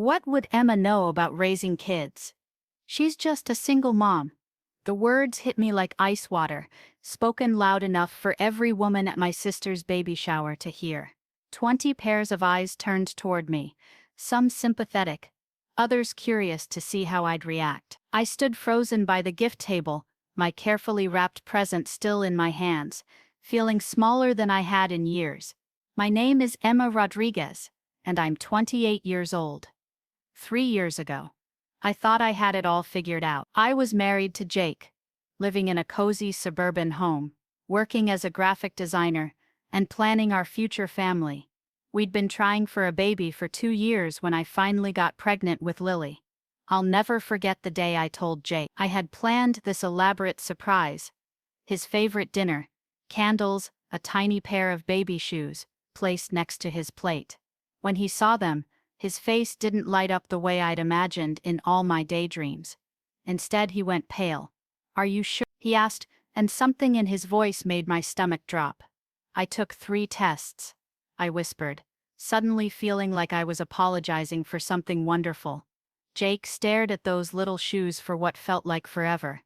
What would Emma know about raising kids? She's just a single mom. The words hit me like ice water, spoken loud enough for every woman at my sister's baby shower to hear. 20 pairs of eyes turned toward me, some sympathetic, others curious to see how I'd react. I stood frozen by the gift table, my carefully wrapped present still in my hands, feeling smaller than I had in years. My name is Emma Rodriguez, and I'm 28 years old. 3 years ago, I thought I had it all figured out. I was married to Jake, living in a cozy suburban home, working as a graphic designer, and planning our future family. We'd been trying for a baby for 2 years when I finally got pregnant with Lily. I'll never forget the day I told Jake I had planned this elaborate surprise. His favorite dinner, candles, a tiny pair of baby shoes, placed next to his plate. When he saw them, his face didn't light up the way I'd imagined in all my daydreams. Instead, he went pale. "Are you sure?" he asked, and something in his voice made my stomach drop. "I took 3 tests," I whispered, suddenly feeling like I was apologizing for something wonderful. Jake stared at those little shoes for what felt like forever.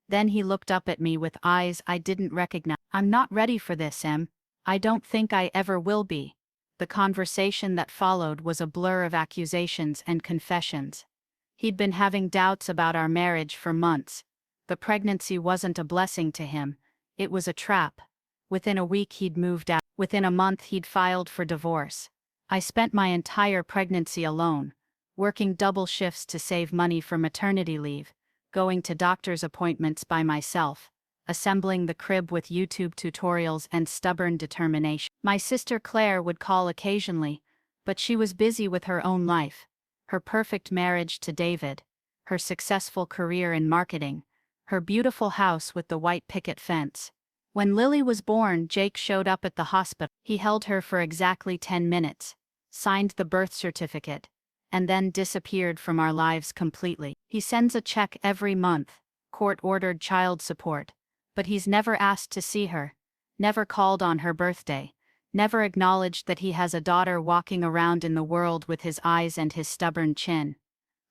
Then he looked up at me with eyes I didn't recognize. "I'm not ready for this, Em. I don't think I ever will be." The conversation that followed was a blur of accusations and confessions. He'd been having doubts about our marriage for months. The pregnancy wasn't a blessing to him, it was a trap. Within a week he'd moved out. Within a month he'd filed for divorce. I spent my entire pregnancy alone, working double shifts to save money for maternity leave, going to doctor's appointments by myself, assembling the crib with YouTube tutorials and stubborn determination. My sister Claire would call occasionally, but she was busy with her own life, her perfect marriage to David, her successful career in marketing, her beautiful house with the white picket fence. When Lily was born, Jake showed up at the hospital. He held her for exactly 10 minutes, signed the birth certificate, and then disappeared from our lives completely. He sends a check every month, court-ordered child support, but he's never asked to see her, never called on her birthday, never acknowledged that he has a daughter walking around in the world with his eyes and his stubborn chin.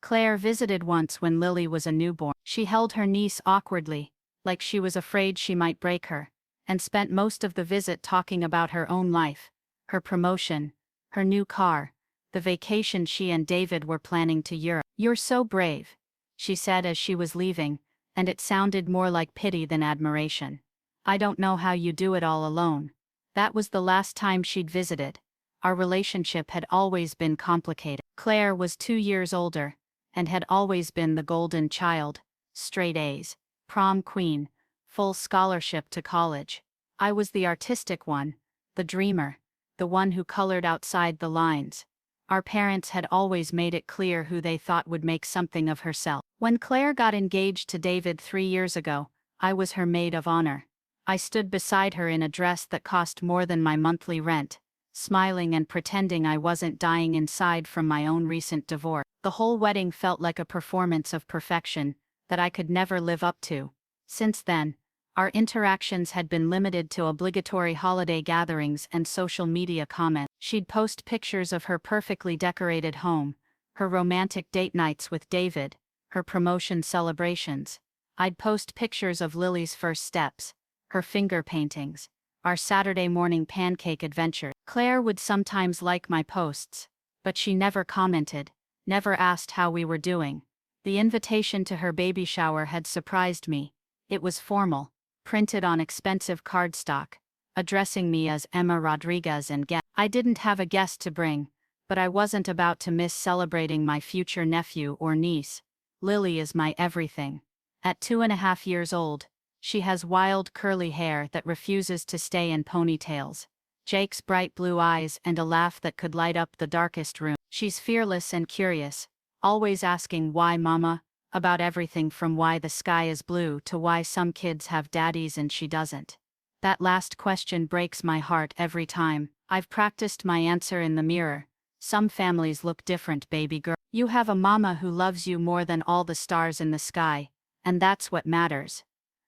Claire visited once when Lily was a newborn. She held her niece awkwardly, like she was afraid she might break her, and spent most of the visit talking about her own life, her promotion, her new car, the vacation she and David were planning to Europe. "You're so brave," she said as she was leaving, and it sounded more like pity than admiration. "I don't know how you do it all alone." That was the last time she'd visited. Our relationship had always been complicated. Claire was 2 years older, and had always been the golden child, straight A's, prom queen, full scholarship to college. I was the artistic one, the dreamer, the one who colored outside the lines. Our parents had always made it clear who they thought would make something of herself. When Claire got engaged to David 3 years ago, I was her maid of honor. I stood beside her in a dress that cost more than my monthly rent, smiling and pretending I wasn't dying inside from my own recent divorce. The whole wedding felt like a performance of perfection that I could never live up to. Since then, our interactions had been limited to obligatory holiday gatherings and social media comments. She'd post pictures of her perfectly decorated home, her romantic date nights with David, her promotion celebrations. I'd post pictures of Lily's first steps, her finger paintings, our Saturday morning pancake adventure. Claire would sometimes like my posts, but she never commented, never asked how we were doing. The invitation to her baby shower had surprised me. It was formal, printed on expensive cardstock, addressing me as Emma Rodriguez and guest. I didn't have a guest to bring, but I wasn't about to miss celebrating my future nephew or niece. Lily is my everything. At 2.5 years old, she has wild curly hair that refuses to stay in ponytails, Jake's bright blue eyes and a laugh that could light up the darkest room. She's fearless and curious, always asking why mama, about everything from why the sky is blue to why some kids have daddies and she doesn't. That last question breaks my heart every time. I've practiced my answer in the mirror. "Some families look different, baby girl. You have a mama who loves you more than all the stars in the sky, and that's what matters."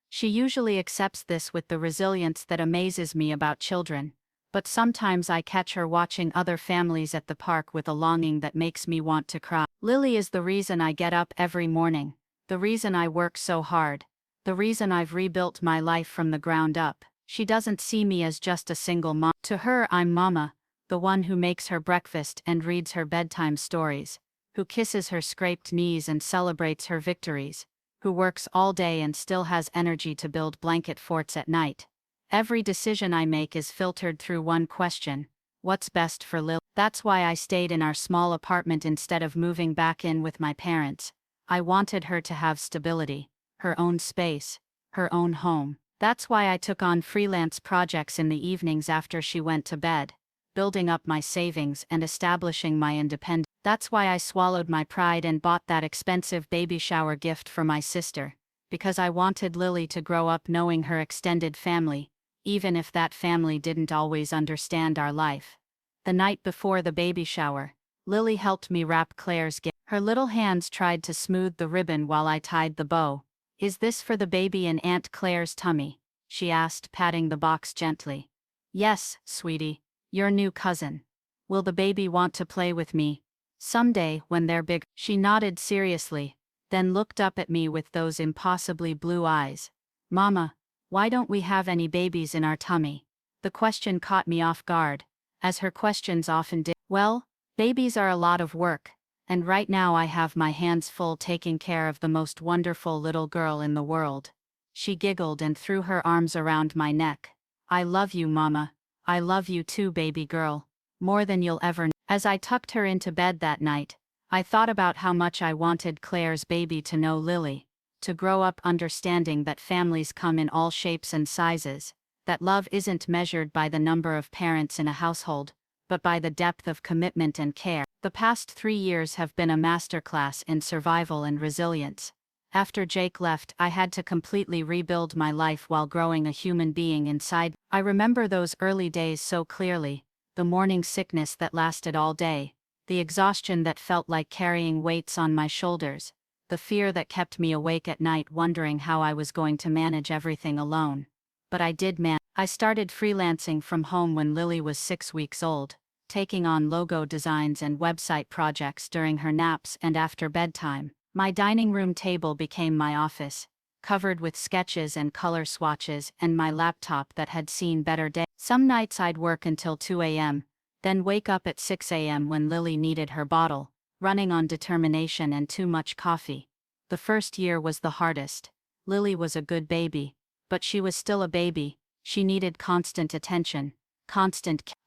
She usually accepts this with the resilience that amazes me about children. But sometimes I catch her watching other families at the park with a longing that makes me want to cry. Lily is the reason I get up every morning, the reason I work so hard, the reason I've rebuilt my life from the ground up. She doesn't see me as just a single mom. To her, I'm Mama, the one who makes her breakfast and reads her bedtime stories, who kisses her scraped knees and celebrates her victories, who works all day and still has energy to build blanket forts at night. Every decision I make is filtered through one question: what's best for Lil? That's why I stayed in our small apartment instead of moving back in with my parents. I wanted her to have stability, her own space, her own home. That's why I took on freelance projects in the evenings after she went to bed, building up my savings and establishing my independence. That's why I swallowed my pride and bought that expensive baby shower gift for my sister, because I wanted Lily to grow up knowing her extended family, even if that family didn't always understand our life. The night before the baby shower, Lily helped me wrap Claire's gift. Her little hands tried to smooth the ribbon while I tied the bow. "Is this for the baby in Aunt Claire's tummy?" she asked, patting the box gently. "Yes, sweetie, your new cousin. Will the baby want to play with me someday when they're big?" She nodded seriously, then looked up at me with those impossibly blue eyes. "Mama, why don't we have any babies in our tummy?" The question caught me off guard, as her questions often did. "Well, babies are a lot of work, and right now I have my hands full taking care of the most wonderful little girl in the world." She giggled and threw her arms around my neck. "I love you, Mama. I love you too, baby girl. More than you'll ever know." As I tucked her into bed that night, I thought about how much I wanted Claire's baby to know Lily, to grow up understanding that families come in all shapes and sizes, that love isn't measured by the number of parents in a household, but by the depth of commitment and care. The past 3 years have been a masterclass in survival and resilience. After Jake left, I had to completely rebuild my life while growing a human being inside. I remember those early days so clearly, the morning sickness that lasted all day, the exhaustion that felt like carrying weights on my shoulders, the fear that kept me awake at night wondering how I was going to manage everything alone. But I did manage. I started freelancing from home when Lily was 6 weeks old, taking on logo designs and website projects during her naps and after bedtime. My dining room table became my office, covered with sketches and color swatches, and my laptop that had seen better days. Some nights I'd work until 2 a.m., then wake up at 6 a.m. when Lily needed her bottle, running on determination and too much coffee. The first year was the hardest. Lily was a good baby, but she was still a baby. She needed constant attention,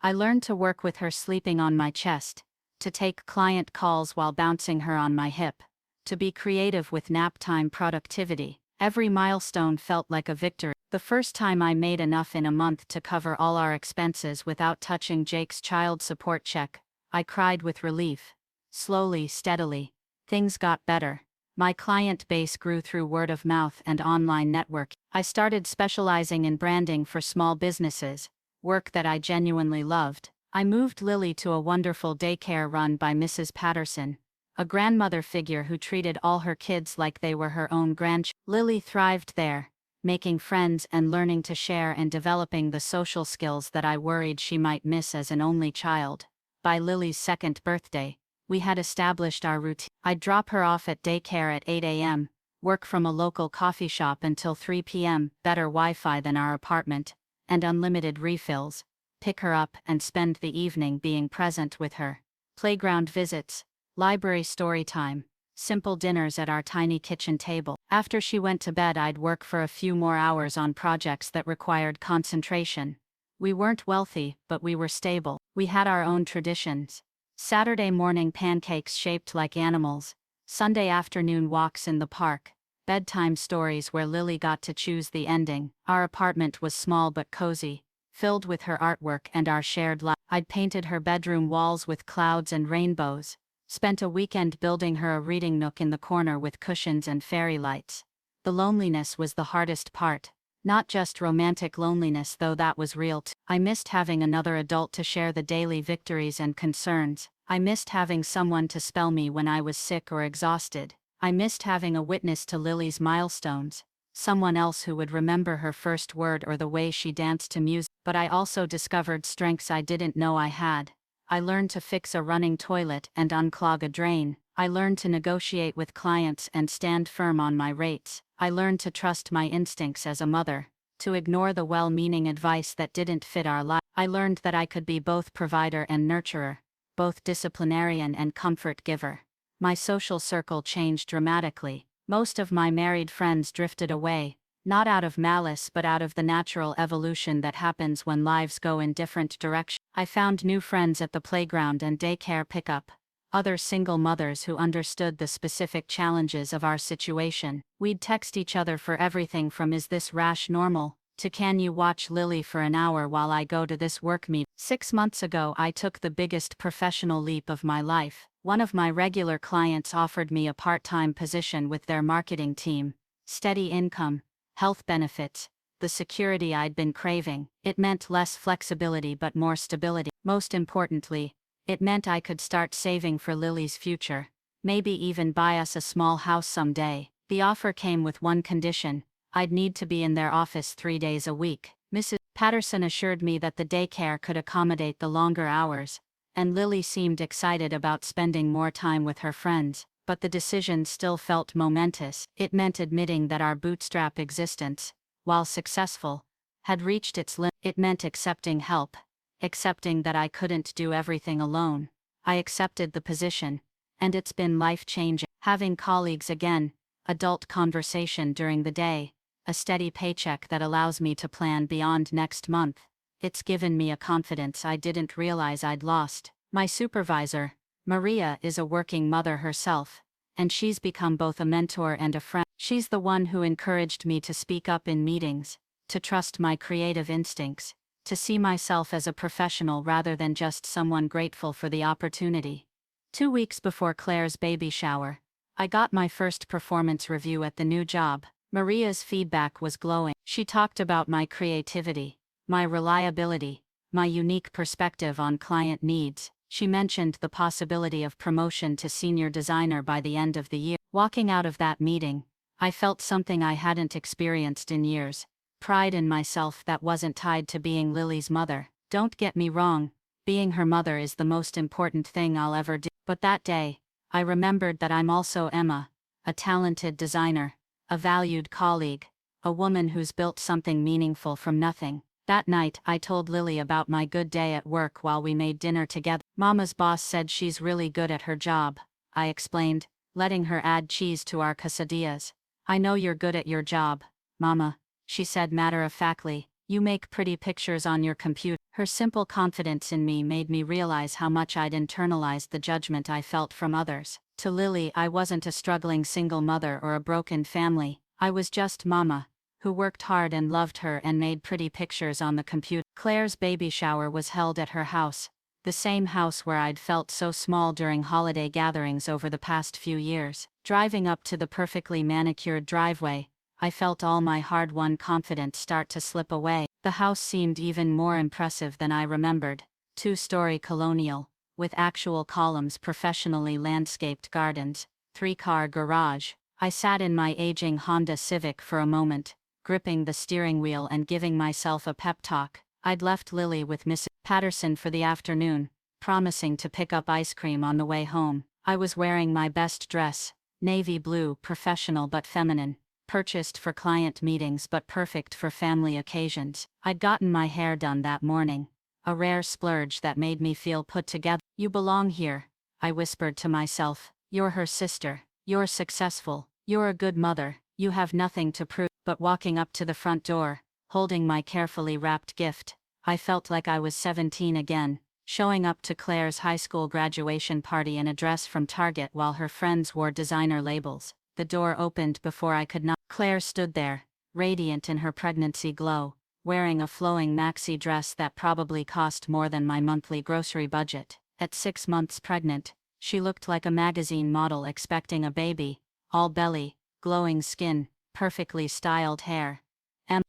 I learned to work with her sleeping on my chest, to take client calls while bouncing her on my hip, to be creative with nap time productivity. Every milestone felt like a victory. The first time I made enough in a month to cover all our expenses without touching Jake's child support check, I cried with relief. Slowly, steadily, things got better. My client base grew through word of mouth and online network. I started specializing in branding for small businesses, work that I genuinely loved. I moved Lily to a wonderful daycare run by Mrs. Patterson, a grandmother figure who treated all her kids like they were her own grandchildren. Lily thrived there, making friends and learning to share and developing the social skills that I worried she might miss as an only child. By Lily's 2nd birthday, we had established our routine. I'd drop her off at daycare at 8 a.m., work from a local coffee shop until 3 p.m., better Wi-Fi than our apartment, and unlimited refills, pick her up and spend the evening being present with her. Playground visits, library story time, simple dinners at our tiny kitchen table. After she went to bed, I'd work for a few more hours on projects that required concentration. We weren't wealthy, but we were stable. We had our own traditions. Saturday morning pancakes shaped like animals, Sunday afternoon walks in the park, bedtime stories where Lily got to choose the ending. Our apartment was small but cozy, filled with her artwork and our shared life. I'd painted her bedroom walls with clouds and rainbows, spent a weekend building her a reading nook in the corner with cushions and fairy lights. The loneliness was the hardest part. Not just romantic loneliness, though that was real too. I missed having another adult to share the daily victories and concerns. I missed having someone to spell me when I was sick or exhausted. I missed having a witness to Lily's milestones, someone else who would remember her first word or the way she danced to music. but I also discovered strengths I didn't know I had. I learned to fix a running toilet and unclog a drain. I learned to negotiate with clients and stand firm on my rates. I learned to trust my instincts as a mother, to ignore the well-meaning advice that didn't fit our life. I learned that I could be both provider and nurturer, both disciplinarian and comfort giver. My social circle changed dramatically. Most of my married friends drifted away, not out of malice but out of the natural evolution that happens when lives go in different directions. I found new friends at the playground and daycare pickup, other single mothers who understood the specific challenges of our situation. We'd text each other for everything from "is this rash normal?" to "can you watch Lily for an hour while I go to this work meeting?" 6 months ago I took the biggest professional leap of my life. One of my regular clients offered me a part-time position with their marketing team. Steady income, health benefits, the security I'd been craving. It meant less flexibility but more stability. Most importantly, it meant I could start saving for Lily's future, maybe even buy us a small house someday. The offer came with one condition: I'd need to be in their office 3 days a week. Mrs. Patterson assured me that the daycare could accommodate the longer hours, and Lily seemed excited about spending more time with her friends, but the decision still felt momentous. It meant admitting that our bootstrap existence, while successful, had reached its limit. It meant accepting help, accepting that I couldn't do everything alone. I accepted the position, and it's been life-changing. Having colleagues again, adult conversation during the day, a steady paycheck that allows me to plan beyond next month. It's given me a confidence I didn't realize I'd lost. My supervisor, Maria, is a working mother herself, and she's become both a mentor and a friend. She's the one who encouraged me to speak up in meetings, to trust my creative instincts, to see myself as a professional rather than just someone grateful for the opportunity. 2 weeks before Claire's baby shower, I got my first performance review at the new job. Maria's feedback was glowing. She talked about my creativity, my reliability, my unique perspective on client needs. She mentioned the possibility of promotion to senior designer by the end of the year. Walking out of that meeting, I felt something I hadn't experienced in years: pride in myself that wasn't tied to being Lily's mother. Don't get me wrong, being her mother is the most important thing I'll ever do. But that day, I remembered that I'm also Emma, a talented designer, a valued colleague, a woman who's built something meaningful from nothing. That night I told Lily about my good day at work while we made dinner together. Mama's boss said she's really good at her job, I explained, letting her add cheese to our quesadillas. I know you're good at your job, Mama, she said matter-of-factly. You make pretty pictures on your computer. Her simple confidence in me made me realize how much I'd internalized the judgment I felt from others. To Lily, I wasn't a struggling single mother or a broken family. I was just Mama, who worked hard and loved her and made pretty pictures on the computer. Claire's baby shower was held at her house, the same house where I'd felt so small during holiday gatherings over the past few years. Driving up to the perfectly manicured driveway, I felt all my hard-won confidence start to slip away. The house seemed even more impressive than I remembered. 2-story colonial, with actual columns, professionally landscaped gardens, 3-car garage. I sat in my aging Honda Civic for a moment, gripping the steering wheel and giving myself a pep talk. I'd left Lily with Mrs. Patterson for the afternoon, promising to pick up ice cream on the way home. I was wearing my best dress, navy blue, professional but feminine, purchased for client meetings but perfect for family occasions. I'd gotten my hair done that morning, a rare splurge that made me feel put together. You belong here, I whispered to myself. You're her sister. You're successful. You're a good mother. You have nothing to prove. But walking up to the front door, holding my carefully wrapped gift, I felt like I was 17 again, showing up to Claire's high school graduation party in a dress from Target while her friends wore designer labels. The door opened before I could knock. Claire stood there, radiant in her pregnancy glow, wearing a flowing maxi dress that probably cost more than my monthly grocery budget. At 6 months pregnant, she looked like a magazine model expecting a baby, all belly, glowing skin, perfectly styled hair.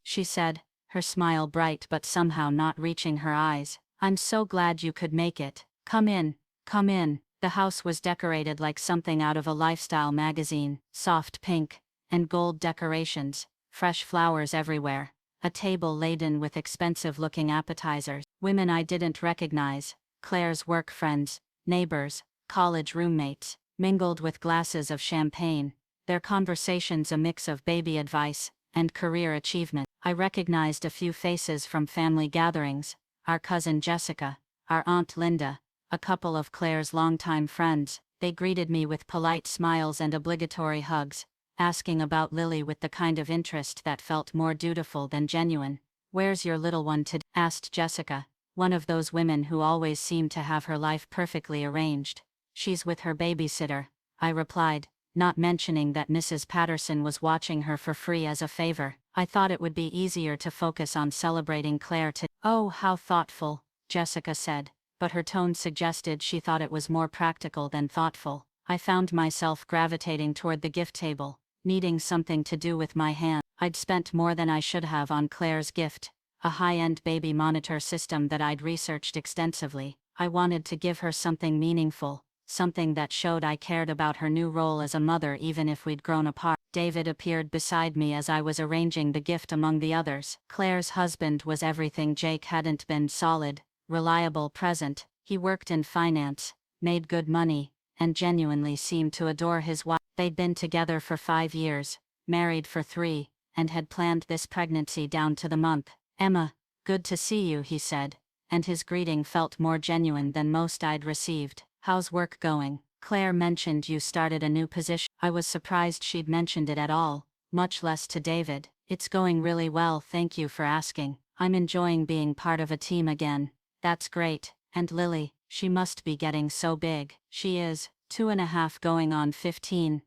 She said, her smile bright but somehow not reaching her eyes. I'm so glad you could make it. Come in, come in. The house was decorated like something out of a lifestyle magazine, soft pink and gold decorations, fresh flowers everywhere, a table laden with expensive-looking appetizers. Women I didn't recognize, Claire's work friends, neighbors, college roommates, mingled with glasses of champagne, their conversations a mix of baby advice and career achievement. I recognized a few faces from family gatherings, our cousin Jessica, our Aunt Linda, a couple of Claire's longtime friends. They greeted me with polite smiles and obligatory hugs, asking about Lily with the kind of interest that felt more dutiful than genuine. "Where's your little one today?" asked Jessica, one of those women who always seem to have her life perfectly arranged. "She's with her babysitter," I replied, not mentioning that Mrs. Patterson was watching her for free as a favor. I thought it would be easier to focus on celebrating Claire today. "Oh, how thoughtful," Jessica said, but her tone suggested she thought it was more practical than thoughtful. I found myself gravitating toward the gift table, needing something to do with my hand. I'd spent more than I should have on Claire's gift, a high-end baby monitor system that I'd researched extensively. I wanted to give her something meaningful, something that showed I cared about her new role as a mother even if we'd grown apart. David appeared beside me as I was arranging the gift among the others. Claire's husband was everything Jake hadn't been: solid, reliable, present. He worked in finance, made good money, and genuinely seemed to adore his wife. They'd been together for 5 years, married for 3, and had planned this pregnancy down to the month. "Emma, good to see you," he said, and his greeting felt more genuine than most I'd received. "How's work going? Claire mentioned you started a new position." I was surprised she'd mentioned it at all, much less to David. "It's going really well, thank you for asking. I'm enjoying being part of a team again." "That's great. And Lily, she must be getting so big." "She is, 2.5 going on 15.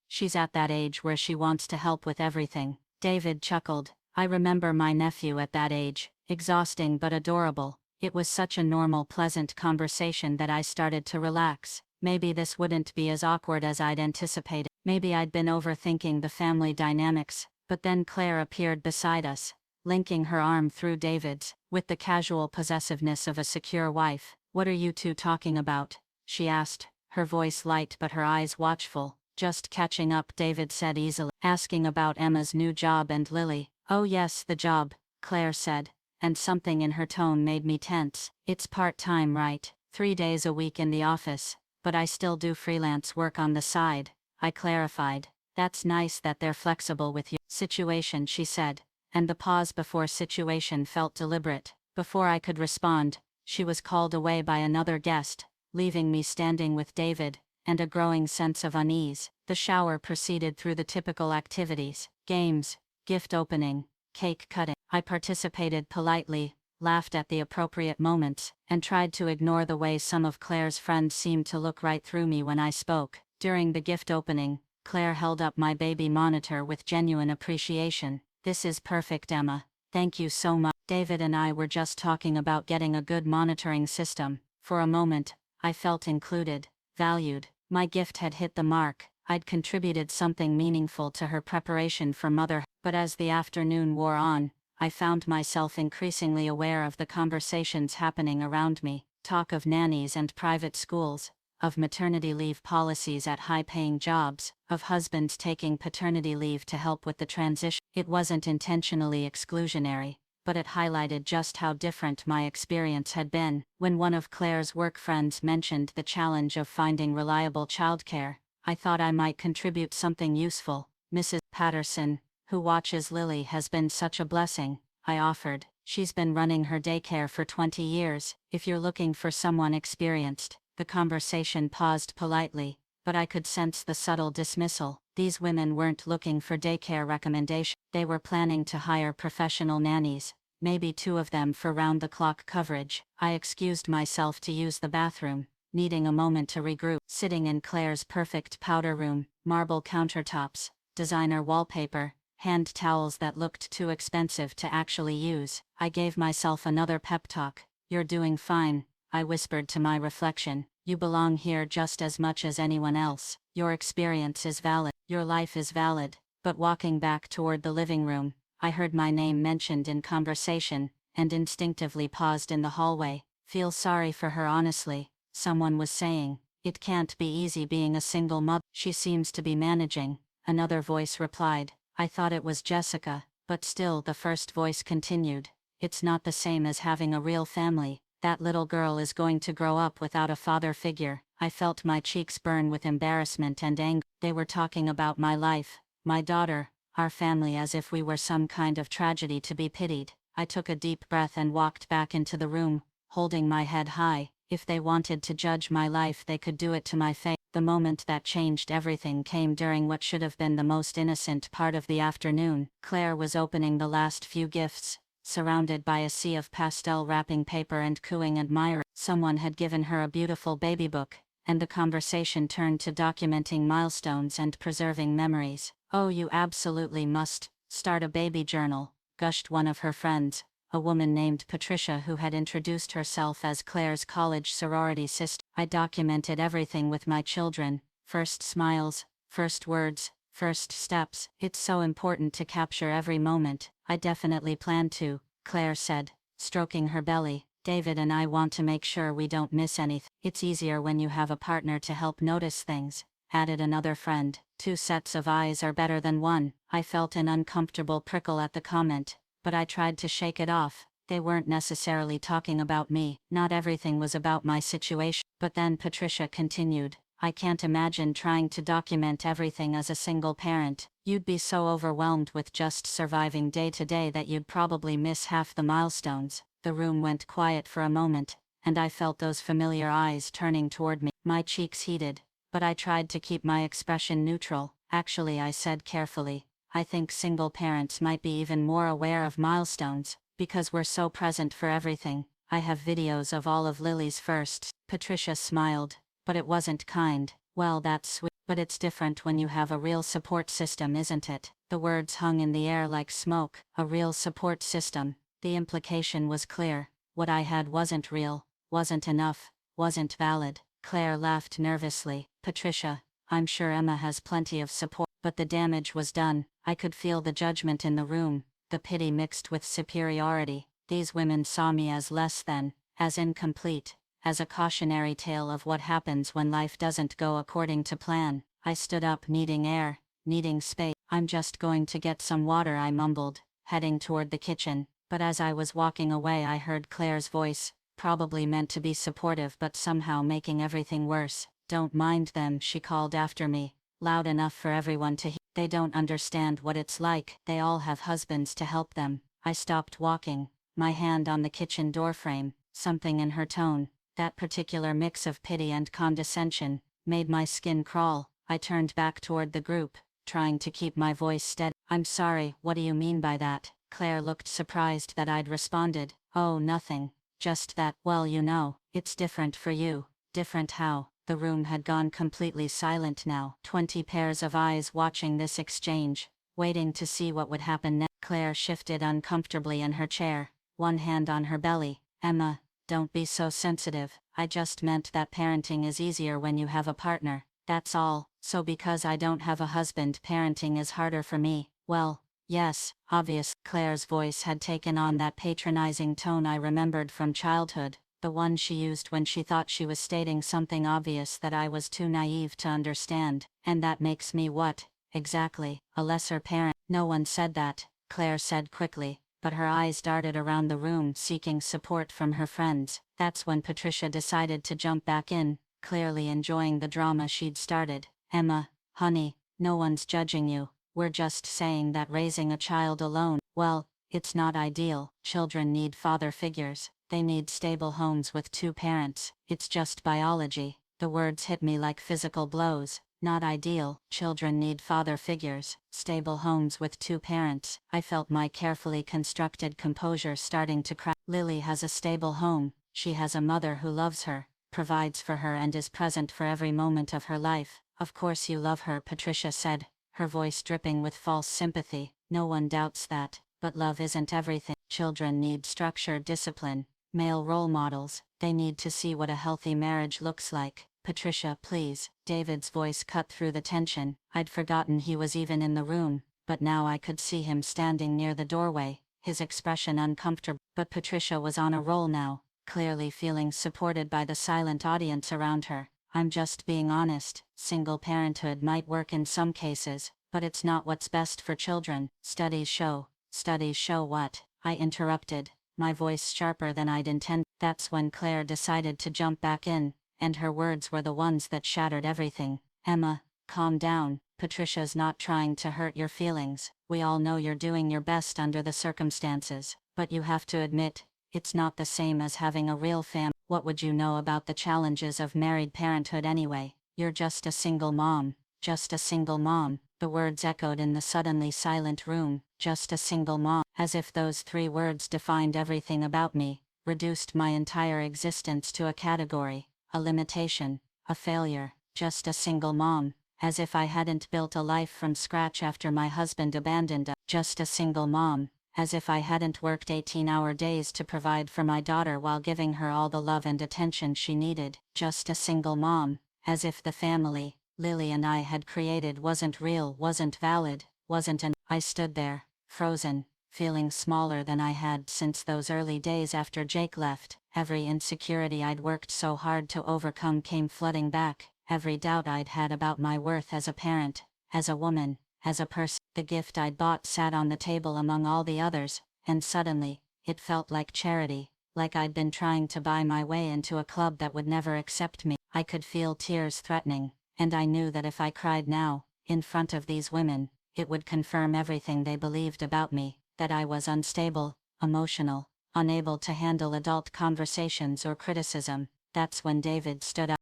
She's at that age where she wants to help with everything." David chuckled. "I remember my nephew at that age, exhausting but adorable." It was such a normal, pleasant conversation that I started to relax. Maybe this wouldn't be as awkward as I'd anticipated. Maybe I'd been overthinking the family dynamics. But then Claire appeared beside us, linking her arm through David's, with the casual possessiveness of a secure wife. "What are you two talking about?" she asked, her voice light but her eyes watchful. "Just catching up," David said easily. "Asking about Emma's new job and Lily." "Oh yes, the job," Claire said, and something in her tone made me tense. "It's part-time, right? 3 days a week in the office, but I still do freelance work on the side," I clarified. "That's nice that they're flexible with your situation," she said, and the pause before situation felt deliberate. Before I could respond, she was called away by another guest, leaving me standing with David, and a growing sense of unease. The shower proceeded through the typical activities: games, gift opening, cake cutting. I participated politely, laughed at the appropriate moments, and tried to ignore the way some of Claire's friends seemed to look right through me when I spoke. During the gift opening, Claire held up my baby monitor with genuine appreciation. "This is perfect, Emma. Thank you so much." David and I were just talking about getting a good monitoring system. For a moment, I felt included, valued. My gift had hit the mark. I'd contributed something meaningful to her preparation for motherhood. But as the afternoon wore on, I found myself increasingly aware of the conversations happening around me. Talk of nannies and private schools, of maternity leave policies at high-paying jobs, of husbands taking paternity leave to help with the transition. It wasn't intentionally exclusionary, but it highlighted just how different my experience had been. When one of Claire's work friends mentioned the challenge of finding reliable childcare, I thought I might contribute something useful. "Mrs. Patterson, who watches Lily, has been such a blessing," I offered. "She's been running her daycare for 20 years. If you're looking for someone experienced." The conversation paused politely, but I could sense the subtle dismissal. These women weren't looking for daycare recommendations. They were planning to hire professional nannies, maybe 2 of them for round-the-clock coverage. I excused myself to use the bathroom, needing a moment to regroup. Sitting in Claire's perfect powder room, marble countertops, designer wallpaper, hand towels that looked too expensive to actually use, I gave myself another pep talk. "You're doing fine," I whispered to my reflection. "You belong here just as much as anyone else. Your experience is valid. Your life is valid." But walking back toward the living room, I heard my name mentioned in conversation, and instinctively paused in the hallway. "Feel sorry for her, honestly," someone was saying. "It can't be easy being a single mother." "She seems to be managing," another voice replied. I thought it was Jessica, But still the first voice continued. It's not the same as having a real family. That little girl is going to grow up without a father figure. I felt my cheeks burn with embarrassment and anger. They were talking about my life, my daughter, our family as if we were some kind of tragedy to be pitied. I took a deep breath and walked back into the room, holding my head high. If they wanted to judge my life, they could do it to my face. The moment that changed everything came during what should have been the most innocent part of the afternoon. Claire was opening the last few gifts, surrounded by a sea of pastel wrapping paper and cooing admirers. Someone had given her a beautiful baby book, and the conversation turned to documenting milestones and preserving memories. "Oh, you absolutely must start a baby journal," gushed one of her friends, a woman named Patricia who had introduced herself as Claire's college sorority sister. "I documented everything with my children, first smiles, first words, first steps. It's so important to capture every moment." "I definitely plan to," Claire said, stroking her belly. "David and I want to make sure we don't miss anything." "It's easier when you have a partner to help notice things," added another friend. "Two sets of eyes are better than one." I felt an uncomfortable prickle at the comment, but I tried to shake it off. They weren't necessarily talking about me. Not everything was about my situation. But then Patricia continued, "I can't imagine trying to document everything as a single parent. You'd be so overwhelmed with just surviving day to day that you'd probably miss half the milestones." The room went quiet for a moment, and I felt those familiar eyes turning toward me. My cheeks heated, but I tried to keep my expression neutral. "Actually," I said carefully, "I think single parents might be even more aware of milestones, because we're so present for everything. I have videos of all of Lily's firsts." Patricia smiled, but it wasn't kind. "Well, that's sweet, but it's different when you have a real support system, isn't it?" The words hung in the air like smoke. A real support system. The implication was clear. What I had wasn't real, wasn't enough, wasn't valid. Claire laughed nervously. "Patricia, I'm sure Emma has plenty of support." But the damage was done. I could feel the judgment in the room, the pity mixed with superiority. These women saw me as less than, as incomplete, as a cautionary tale of what happens when life doesn't go according to plan. I stood up, needing air, needing space. "I'm just going to get some water," I mumbled, heading toward the kitchen. But as I was walking away, I heard Claire's voice, probably meant to be supportive but somehow making everything worse. "Don't mind them," she called after me, loud enough for everyone to hear. "They don't understand what it's like. They all have husbands to help them." I stopped walking, my hand on the kitchen doorframe. Something in her tone, that particular mix of pity and condescension, made my skin crawl. I turned back toward the group, trying to keep my voice steady. "I'm sorry, what do you mean by that?" Claire looked surprised that I'd responded. "Oh, nothing. Just that, well, you know, it's different for you." "Different how?" The room had gone completely silent now. 20 pairs of eyes watching this exchange, waiting to see what would happen next. Claire shifted uncomfortably in her chair, one hand on her belly. "Emma, don't be so sensitive. I just meant that parenting is easier when you have a partner. That's all." "So because I don't have a husband, parenting is harder for me?" "Well, yes, obvious." Claire's voice had taken on that patronizing tone I remembered from childhood, the one she used when she thought she was stating something obvious that I was too naive to understand. "And that makes me what, exactly? A lesser parent?" "No one said that," Claire said quickly, but her eyes darted around the room seeking support from her friends. That's when Patricia decided to jump back in, clearly enjoying the drama she'd started. "Emma, honey, no one's judging you. We're just saying that raising a child alone, well, it's not ideal. Children need father figures. They need stable homes with two parents. It's just biology." The words hit me like physical blows. Not ideal. Children need father figures. Stable homes with two parents. I felt my carefully constructed composure starting to crack. "Lily has a stable home. She has a mother who loves her, provides for her and is present for every moment of her life." "Of course you love her," Patricia said, her voice dripping with false sympathy. "No one doubts that, but love isn't everything. Children need structure, discipline, male role models. They need to see what a healthy marriage looks like." "Patricia, please." David's voice cut through the tension. I'd forgotten he was even in the room, but now I could see him standing near the doorway, his expression uncomfortable. But Patricia was on a roll now, clearly feeling supported by the silent audience around her. "I'm just being honest. Single parenthood might work in some cases, but it's not what's best for children. Studies show Studies show what? I interrupted, my voice sharper than I'd intended. That's when Claire decided to jump back in, and her words were the ones that shattered everything. Emma, calm down. Patricia's not trying to hurt your feelings. We all know you're doing your best under the circumstances, but you have to admit, it's not the same as having a real family. What would you know about the challenges of married parenthood anyway? You're just a single mom. Just a single mom. The words echoed in the suddenly silent room. Just a single mom. As if those 3 words defined everything about me, reduced my entire existence to a category, a limitation, a failure. Just a single mom. As if I hadn't built a life from scratch after my husband abandoned us. Just a single mom. As if I hadn't worked 18-hour days to provide for my daughter while giving her all the love and attention she needed. Just a single mom. As if the family Lily and I had created wasn't real, wasn't valid, wasn't an. I stood there, frozen, feeling smaller than I had since those early days after Jake left. Every insecurity I'd worked so hard to overcome came flooding back. Every doubt I'd had about my worth as a parent, as a woman, as a person. The gift I'd bought sat on the table among all the others, and suddenly, it felt like charity, like I'd been trying to buy my way into a club that would never accept me. I could feel tears threatening, and I knew that if I cried now, in front of these women, it would confirm everything they believed about me, that I was unstable, emotional, unable to handle adult conversations or criticism. That's when David stood up.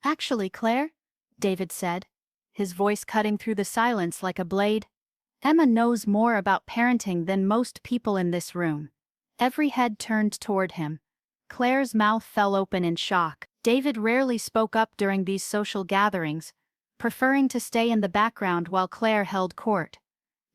Actually, Claire, David said, his voice cutting through the silence like a blade, Emma knows more about parenting than most people in this room. Every head turned toward him. Claire's mouth fell open in shock. David rarely spoke up during these social gatherings, preferring to stay in the background while Claire held court.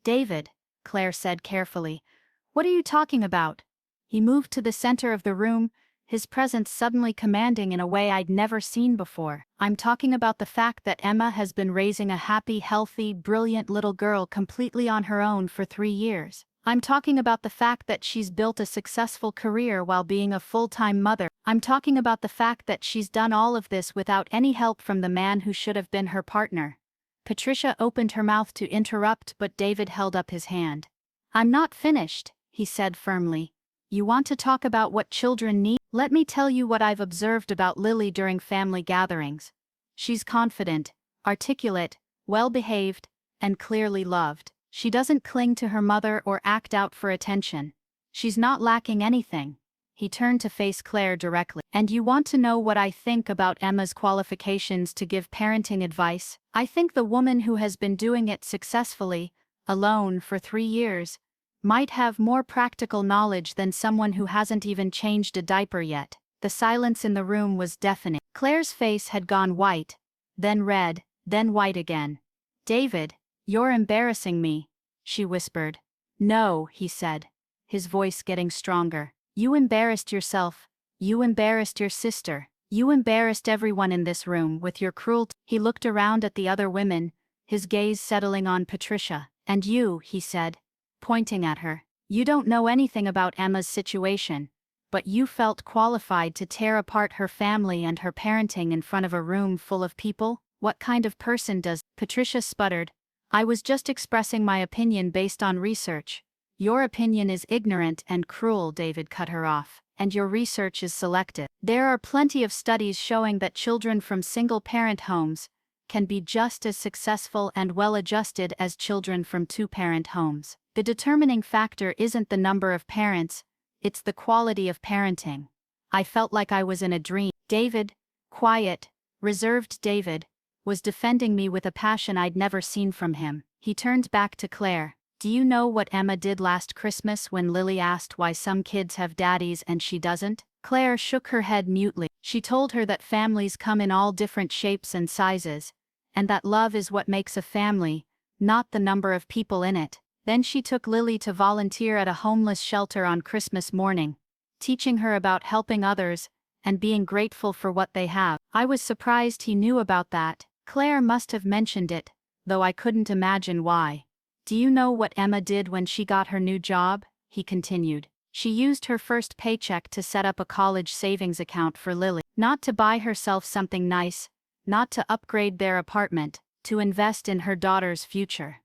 David, Claire said carefully, what are you talking about? He moved to the center of the room, his presence suddenly commanding in a way I'd never seen before. I'm talking about the fact that Emma has been raising a happy, healthy, brilliant little girl completely on her own for 3 years. I'm talking about the fact that she's built a successful career while being a full-time mother. I'm talking about the fact that she's done all of this without any help from the man who should have been her partner. Patricia opened her mouth to interrupt, but David held up his hand. I'm not finished, he said firmly. You want to talk about what children need? Let me tell you what I've observed about Lily during family gatherings. She's confident, articulate, well-behaved, and clearly loved. She doesn't cling to her mother or act out for attention. She's not lacking anything. He turned to face Claire directly. And you want to know what I think about Emma's qualifications to give parenting advice? I think the woman who has been doing it successfully, alone for 3 years, might have more practical knowledge than someone who hasn't even changed a diaper yet. The silence in the room was deafening. Claire's face had gone white, then red, then white again. David, you're embarrassing me, she whispered. No, he said, his voice getting stronger. You embarrassed yourself. You embarrassed your sister. You embarrassed everyone in this room with your cruelty. He looked around at the other women, his gaze settling on Patricia. And you, he said, pointing at her. You don't know anything about Emma's situation, but you felt qualified to tear apart her family and her parenting in front of a room full of people? What kind of person does? Patricia sputtered. I was just expressing my opinion based on research. Your opinion is ignorant and cruel, David cut her off, and your research is selective. There are plenty of studies showing that children from single-parent homes can be just as successful and well-adjusted as children from two-parent homes. The determining factor isn't the number of parents, it's the quality of parenting. I felt like I was in a dream. David, quiet, reserved David, was defending me with a passion I'd never seen from him. He turned back to Claire. Do you know what Emma did last Christmas when Lily asked why some kids have daddies and she doesn't? Claire shook her head mutely. She told her that families come in all different shapes and sizes, and that love is what makes a family, not the number of people in it. Then she took Lily to volunteer at a homeless shelter on Christmas morning, teaching her about helping others and being grateful for what they have. I was surprised he knew about that. Claire must have mentioned it, though I couldn't imagine why. Do you know what Emma did when she got her new job? He continued. She used her first paycheck to set up a college savings account for Lily. Not to buy herself something nice, not to upgrade their apartment, to invest in her daughter's future.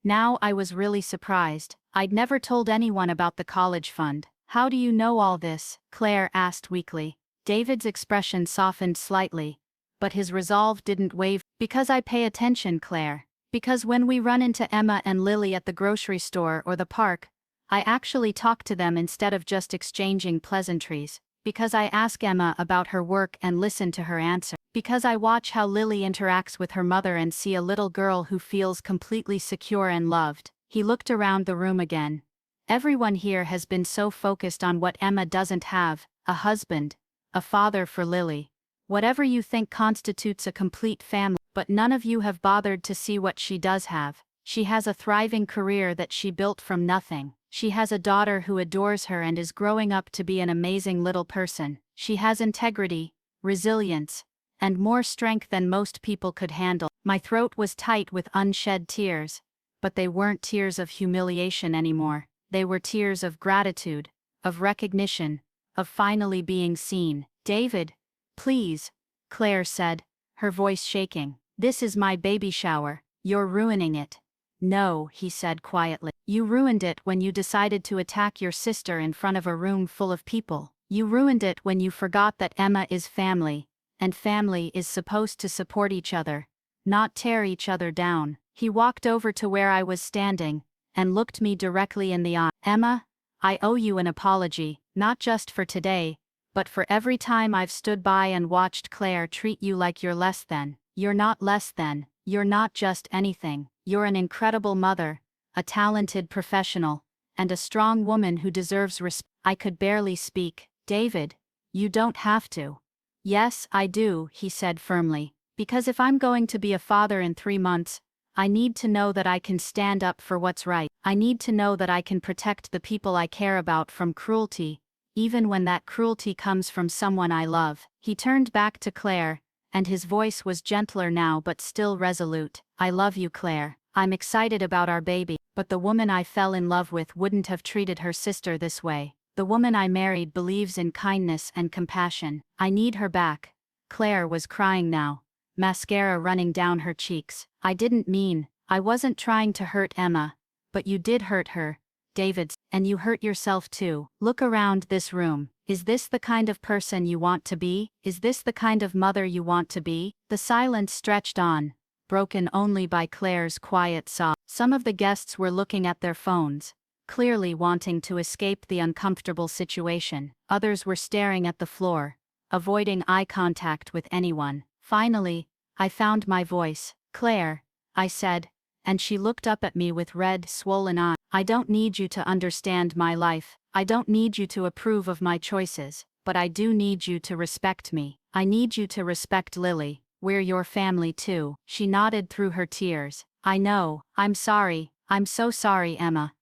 Now I was really surprised. I'd never told anyone about the college fund. How do you know all this? Claire asked weakly. David's expression softened slightly, but his resolve didn't waver. Because I pay attention, Claire. Because when we run into Emma and Lily at the grocery store or the park, I actually talk to them instead of just exchanging pleasantries. Because I ask Emma about her work and listen to her answer. Because I watch how Lily interacts with her mother and see a little girl who feels completely secure and loved. He looked around the room again. Everyone here has been so focused on what Emma doesn't have, a husband, a father for Lily. Whatever you think constitutes a complete family, but none of you have bothered to see what she does have. She has a thriving career that she built from nothing. She has a daughter who adores her and is growing up to be an amazing little person. She has integrity, resilience, and more strength than most people could handle. My throat was tight with unshed tears, but they weren't tears of humiliation anymore. They were tears of gratitude, of recognition, of finally being seen. David, please, Claire said, her voice shaking. This is my baby shower. You're ruining it. No, he said quietly. You ruined it when you decided to attack your sister in front of a room full of people. You ruined it when you forgot that Emma is family, and family is supposed to support each other, not tear each other down. He walked over to where I was standing, and looked me directly in the eye. Emma, I owe you an apology, not just for today, but for every time I've stood by and watched Claire treat you like you're less than. You're not less than, you're not just anything. You're an incredible mother, a talented professional, and a strong woman who deserves respect. I could barely speak. David, you don't have to. Yes, I do, he said firmly, because if I'm going to be a father in 3 months, I need to know that I can stand up for what's right. I need to know that I can protect the people I care about from cruelty, even when that cruelty comes from someone I love. He turned back to Claire, and his voice was gentler now but still resolute. I love you, Claire. I'm excited about our baby, but the woman I fell in love with wouldn't have treated her sister this way. The woman I married believes in kindness and compassion. I need her back. Claire was crying now, mascara running down her cheeks. I wasn't trying to hurt Emma, but you did hurt her, David, and you hurt yourself too. Look around this room. Is this the kind of person you want to be? Is this the kind of mother you want to be? The silence stretched on, broken only by Claire's quiet sob. Some of the guests were looking at their phones, clearly wanting to escape the uncomfortable situation. Others were staring at the floor, avoiding eye contact with anyone. Finally, I found my voice. Claire, I said, and she looked up at me with red, swollen eyes. I don't need you to understand my life. I don't need you to approve of my choices, but I do need you to respect me. I need you to respect Lily. We're your family too. She nodded through her tears. I know, I'm sorry, I'm so sorry, Emma.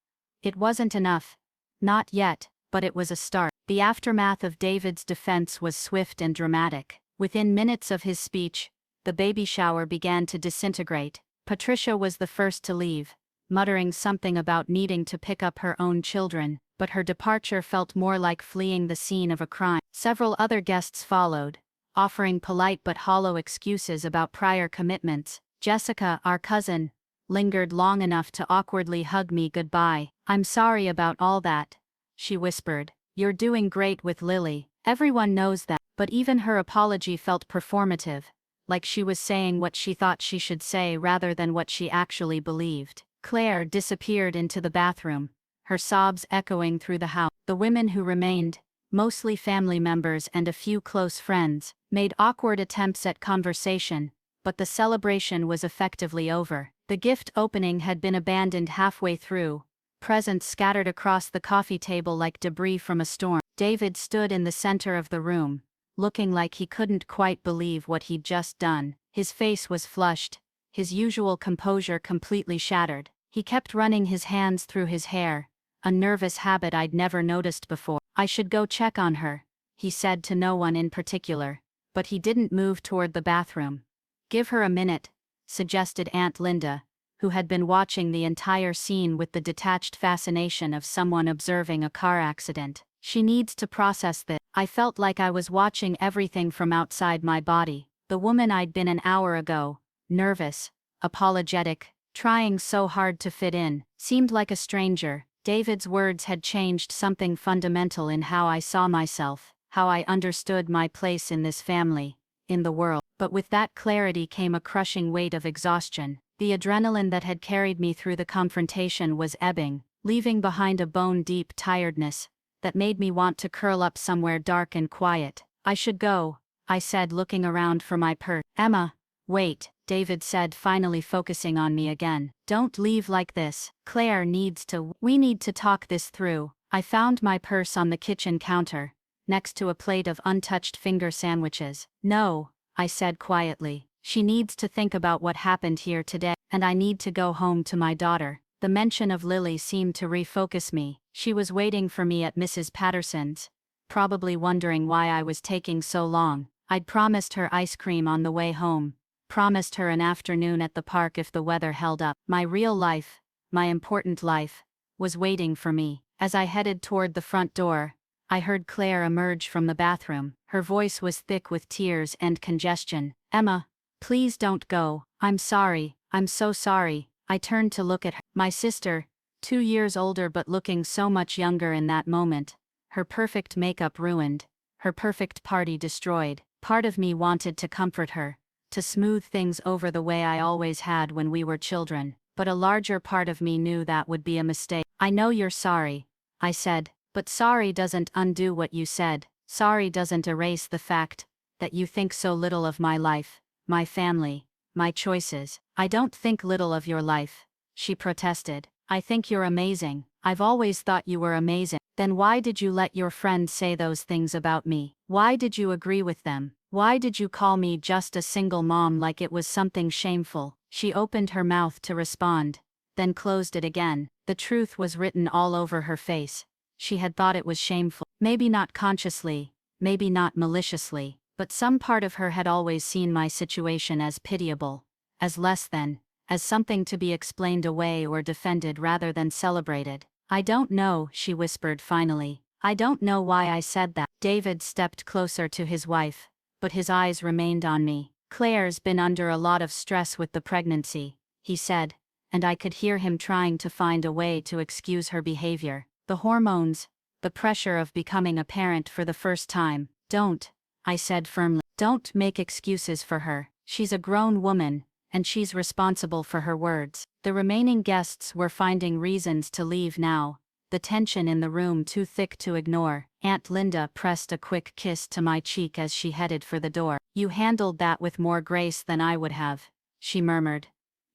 It wasn't enough. Not yet, but it was a start. The aftermath of David's defense was swift and dramatic. Within minutes of his speech, the baby shower began to disintegrate. Patricia was the first to leave, muttering something about needing to pick up her own children, but her departure felt more like fleeing the scene of a crime. Several other guests followed, offering polite but hollow excuses about prior commitments. Jessica, our cousin, lingered long enough to awkwardly hug me goodbye. I'm sorry about all that, she whispered. You're doing great with Lily. Everyone knows that, but even her apology felt performative, like she was saying what she thought she should say rather than what she actually believed. Claire disappeared into the bathroom, her sobs echoing through the house. The women who remained, mostly family members and a few close friends, made awkward attempts at conversation, but the celebration was effectively over. The gift opening had been abandoned halfway through, presents scattered across the coffee table like debris from a storm. David stood in the center of the room, looking like he couldn't quite believe what he'd just done. His face was flushed, his usual composure completely shattered. He kept running his hands through his hair, a nervous habit I'd never noticed before. I should go check on her, he said to no one in particular, but he didn't move toward the bathroom. Give her a minute, suggested Aunt Linda, who had been watching the entire scene with the detached fascination of someone observing a car accident. She needs to process this. I felt like I was watching everything from outside my body. The woman I'd been an hour ago, nervous, apologetic, trying so hard to fit in, seemed like a stranger. David's words had changed something fundamental in how I saw myself, how I understood my place in this family, in the world. But with that clarity came a crushing weight of exhaustion. The adrenaline that had carried me through the confrontation was ebbing, leaving behind a bone-deep tiredness that made me want to curl up somewhere dark and quiet. I should go, I said, looking around for my purse. Emma, wait, David said, finally focusing on me again. Don't leave like this. Claire needs to. We need to talk this through. I found my purse on the kitchen counter, next to a plate of untouched finger sandwiches. No, I said quietly. She needs to think about what happened here today, and I need to go home to my daughter. The mention of Lily seemed to refocus me. She was waiting for me at Mrs. Patterson's, probably wondering why I was taking so long. I'd promised her ice cream on the way home, promised her an afternoon at the park if the weather held up. My real life, my important life, was waiting for me. As I headed toward the front door, I heard Claire emerge from the bathroom. Her voice was thick with tears and congestion. Emma, please don't go. I'm sorry, I'm so sorry. I turned to look at her. My sister, 2 years older but looking so much younger in that moment. Her perfect makeup ruined, her perfect party destroyed. Part of me wanted to comfort her, to smooth things over the way I always had when we were children, but a larger part of me knew that would be a mistake. I know you're sorry, I said, but sorry doesn't undo what you said. Sorry doesn't erase the fact that you think so little of my life, my family, my choices. I don't think little of your life, she protested. I think you're amazing. I've always thought you were amazing. Then why did you let your friends say those things about me? Why did you agree with them? Why did you call me just a single mom like it was something shameful? She opened her mouth to respond, then closed it again. The truth was written all over her face. She had thought it was shameful. Maybe not consciously, maybe not maliciously, but some part of her had always seen my situation as pitiable, as less than, as something to be explained away or defended rather than celebrated. I don't know, she whispered finally. I don't know why I said that. David stepped closer to his wife, but his eyes remained on me. Claire's been under a lot of stress with the pregnancy, he said, and I could hear him trying to find a way to excuse her behavior. The hormones, the pressure of becoming a parent for the first time. Don't, I said firmly. Don't make excuses for her. She's a grown woman, and she's responsible for her words. The remaining guests were finding reasons to leave now, the tension in the room too thick to ignore. Aunt Linda pressed a quick kiss to my cheek as she headed for the door. You handled that with more grace than I would have, she murmured.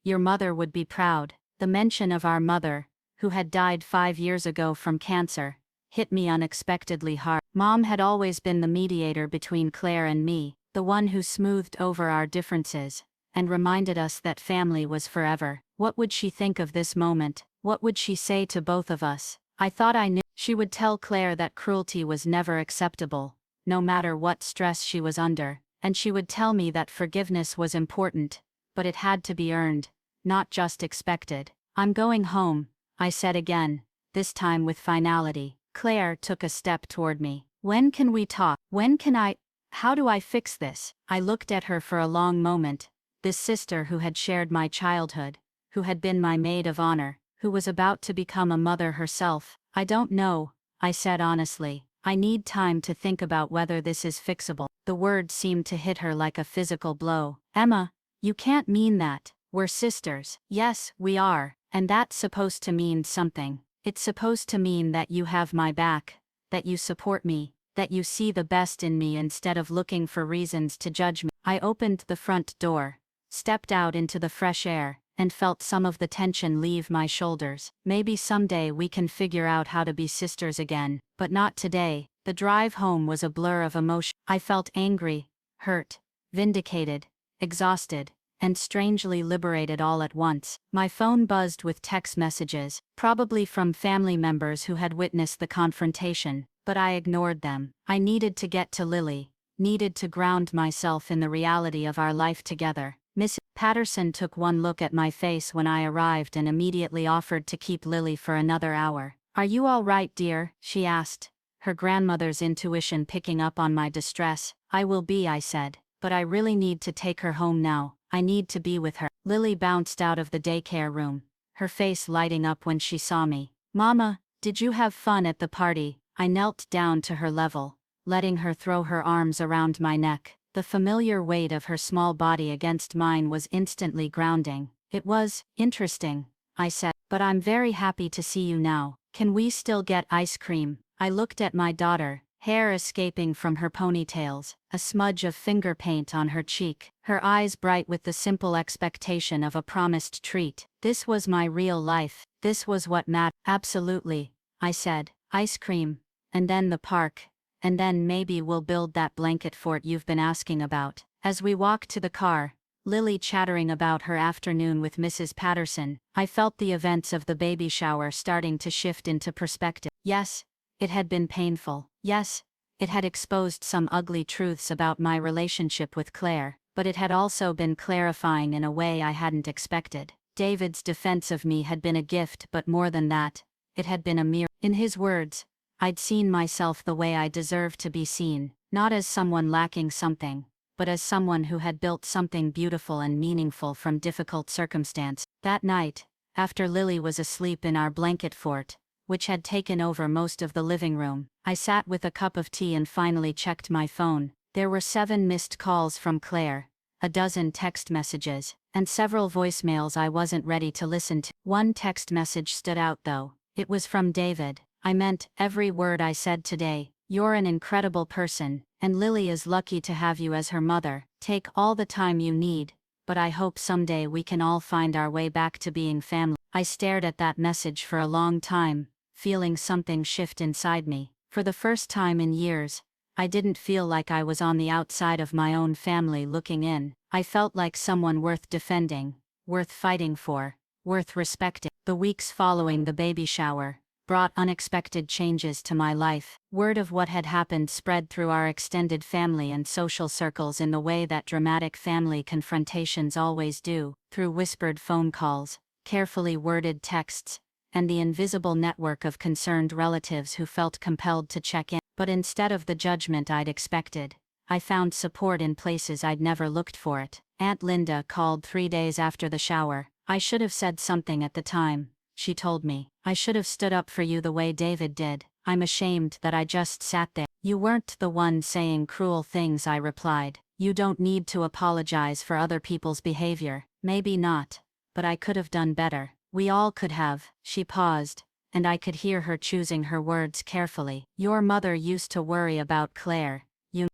Your mother would be proud. The mention of our mother, who had died 5 years ago from cancer, hit me unexpectedly hard. Mom had always been the mediator between Claire and me, the one who smoothed over our differences, and reminded us that family was forever. What would she think of this moment? What would she say to both of us? I thought I knew. She would tell Claire that cruelty was never acceptable, no matter what stress she was under, and she would tell me that forgiveness was important, but it had to be earned, not just expected. I'm going home, I said again, this time with finality. Claire took a step toward me. When can we talk? When can I? How do I fix this? I looked at her for a long moment. This sister who had shared my childhood, who had been my maid of honor, who was about to become a mother herself. I don't know, I said honestly. I need time to think about whether this is fixable. The words seemed to hit her like a physical blow. Emma, you can't mean that. We're sisters. Yes, we are, and that's supposed to mean something. It's supposed to mean that you have my back, that you support me, that you see the best in me instead of looking for reasons to judge me. I opened the front door, stepped out into the fresh air, and felt some of the tension leave my shoulders. Maybe someday we can figure out how to be sisters again, but not today. The drive home was a blur of emotion. I felt angry, hurt, vindicated, exhausted, and strangely liberated all at once. My phone buzzed with text messages, probably from family members who had witnessed the confrontation, but I ignored them. I needed to get to Lily, needed to ground myself in the reality of our life together. Miss Patterson took one look at my face when I arrived and immediately offered to keep Lily for another hour. Are you all right, dear? She asked, her grandmother's intuition picking up on my distress. I will be, I said, but I really need to take her home now. I need to be with her. Lily bounced out of the daycare room, her face lighting up when she saw me. Mama, did you have fun at the party? I knelt down to her level, letting her throw her arms around my neck. The familiar weight of her small body against mine was instantly grounding. It was interesting, I said, but I'm very happy to see you now. Can we still get ice cream? I looked at my daughter, hair escaping from her ponytails, a smudge of finger paint on her cheek, her eyes bright with the simple expectation of a promised treat. This was my real life. This was what mattered. Absolutely, I said. Ice cream. And then the park. And then maybe we'll build that blanket fort you've been asking about. As we walked to the car, Lily chattering about her afternoon with Mrs. Patterson, I felt the events of the baby shower starting to shift into perspective. Yes, it had been painful. Yes, it had exposed some ugly truths about my relationship with Claire, but it had also been clarifying in a way I hadn't expected. David's defense of me had been a gift, but more than that, it had been a mirror. In his words, I'd seen myself the way I deserved to be seen, not as someone lacking something, but as someone who had built something beautiful and meaningful from difficult circumstance. That night, after Lily was asleep in our blanket fort, which had taken over most of the living room, I sat with a cup of tea and finally checked my phone. There were 7 missed calls from Claire, a dozen text messages, and several voicemails I wasn't ready to listen to. One text message stood out though. It was from David. I meant every word I said today. You're an incredible person, and Lily is lucky to have you as her mother. Take all the time you need, but I hope someday we can all find our way back to being family. I stared at that message for a long time, feeling something shift inside me. For the first time in years, I didn't feel like I was on the outside of my own family looking in. I felt like someone worth defending, worth fighting for, worth respecting. The weeks following the baby shower brought unexpected changes to my life. Word of what had happened spread through our extended family and social circles in the way that dramatic family confrontations always do, through whispered phone calls, carefully worded texts, and the invisible network of concerned relatives who felt compelled to check in. But instead of the judgment I'd expected, I found support in places I'd never looked for it. Aunt Linda called 3 days after the shower. I should have said something at the time, she told me. I should have stood up for you the way David did. I'm ashamed that I just sat there. You weren't the one saying cruel things, I replied. You don't need to apologize for other people's behavior. Maybe not, but I could have done better. We all could have. She paused, and I could hear her choosing her words carefully. Your mother used to worry about Claire.